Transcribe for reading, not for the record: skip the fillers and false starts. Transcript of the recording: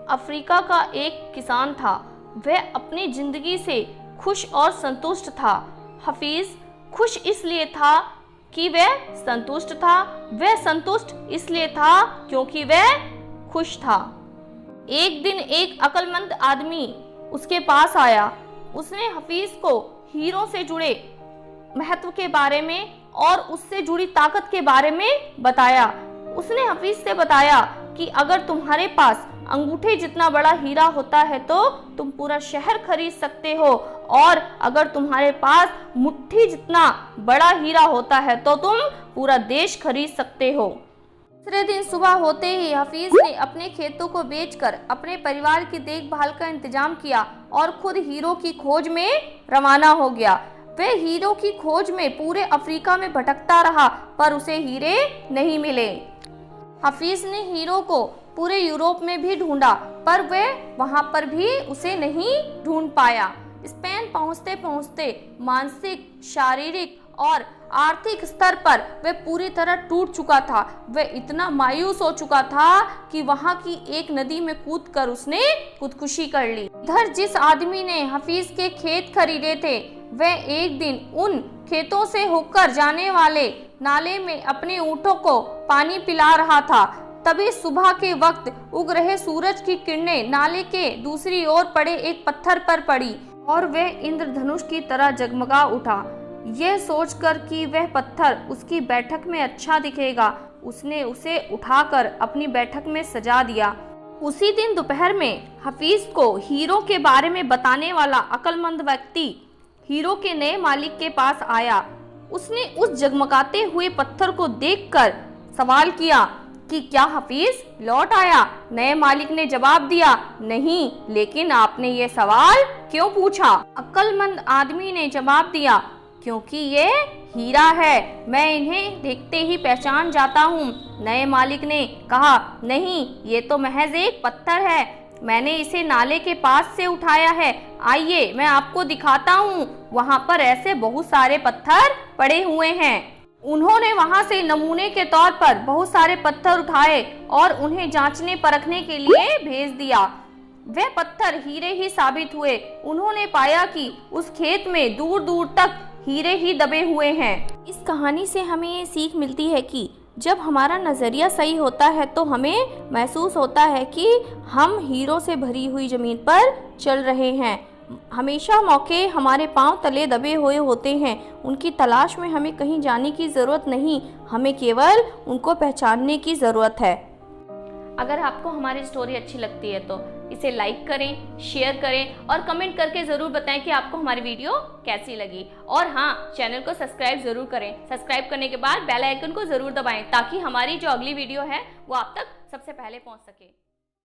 Africa का एक किसान था। वह अपनी जिंदगी से खुश और संतुष्ट था। हफीज खुश इसलिए था कि वह संतुष्ट था। वह संतुष्ट इसलिए था क्योंकि वह खुश था। एक दिन एक अक्लमंद आदमी उसके पास आया। उसने हफीज को हीरों से जुड़े महत्व के बारे में और उससे जुड़ी ताकत के बारे में बताया। उसने हफीज से बताया कि अगर तुम्हारे पास अंगूठे जितना बड़ा हीरा होता है तो तुम पूरा शहर खरीद सकते हो, और अगर तुम्हारे पास मुट्ठी जितना बड़ा हीरा होता है तो तुम पूरा देश खरीद सकते हो। दूसरे दिन सुबह होते ही हफीज ने अपने खेतों को बेचकर अपने परिवार की देखभाल का इंतजाम किया और खुद हीरो की खोज में रवाना हो गया। वह हीरो की खोज में पूरे अफ्रीका में भटकता रहा, पर उसे हीरे नहीं मिले। हफीज ने हीरो को पूरे यूरोप में भी ढूंढा, पर वह वहां पर भी उसे नहीं ढूंढ पाया। स्पेन पहुंचते पहुंचते मानसिक, शारीरिक और आर्थिक स्तर पर वह पूरी तरह टूट चुका था। वह इतना मायूस हो चुका था कि वहां की एक नदी में कूदकर उसने खुदकुशी कर ली। इधर जिस आदमी ने हफीज के खेत खरीदे थे, वह एक दिन उन खेतों से होकर जाने वाले नाले में अपने ऊँटों को पानी पिला रहा था। तभी सुबह के वक्त उग रहे सूरज की किरणें नाले के दूसरी ओर पड़े एक पत्थर पर पड़ी और वह इंद्रधनुष की तरह जगमगा उठा। यह सोचकर कि वह पत्थर उसकी बैठक में अच्छा दिखेगा, उसने उसे उठाकर अपनी बैठक में सजा दिया। उसी दिन दोपहर में हफीज को हीरो के बारे में बताने वाला अक्लमंद व्यक्ति हीरो के नए मालिक के पास आया। उसने उस जगमगाते हुए पत्थर को देखकर सवाल किया कि क्या हफीज लौट आया? नए मालिक ने जवाब दिया, नहीं, लेकिन आपने ये सवाल क्यों पूछा? अक्लमंद आदमी ने जवाब दिया, क्योंकि ये हीरा है, मैं इन्हें देखते ही पहचान जाता हूँ। नए मालिक ने कहा, नहीं, ये तो महज एक पत्थर है, मैंने इसे नाले के पास से उठाया है। आइए मैं आपको दिखाता हूँ, वहाँ पर ऐसे बहुत सारे पत्थर पड़े हुए हैं। उन्होंने वहां से नमूने के तौर पर बहुत सारे पत्थर उठाए और उन्हें जांचने परखने के लिए भेज दिया। वे पत्थर हीरे ही साबित हुए। उन्होंने पाया कि उस खेत में दूर दूर तक हीरे ही दबे हुए हैं। इस कहानी से हमें ये सीख मिलती है कि जब हमारा नज़रिया सही होता है तो हमें महसूस होता है कि हम हीरों से भरी हुई ज़मीन पर चल रहे हैं। हमेशा मौके हमारे पांव तले दबे हुए होते हैं, उनकी तलाश में हमें कहीं जाने की ज़रूरत नहीं, हमें केवल उनको पहचानने की ज़रूरत है। अगर आपको हमारी स्टोरी अच्छी लगती है तो इसे लाइक करें, शेयर करें और कमेंट करके ज़रूर बताएं कि आपको हमारी वीडियो कैसी लगी। और हाँ, चैनल को सब्सक्राइब ज़रूर करें। सब्सक्राइब करने के बाद बेल आइकन को ज़रूर दबाएं ताकि हमारी जो अगली वीडियो है वो आप तक सबसे पहले पहुँच सके।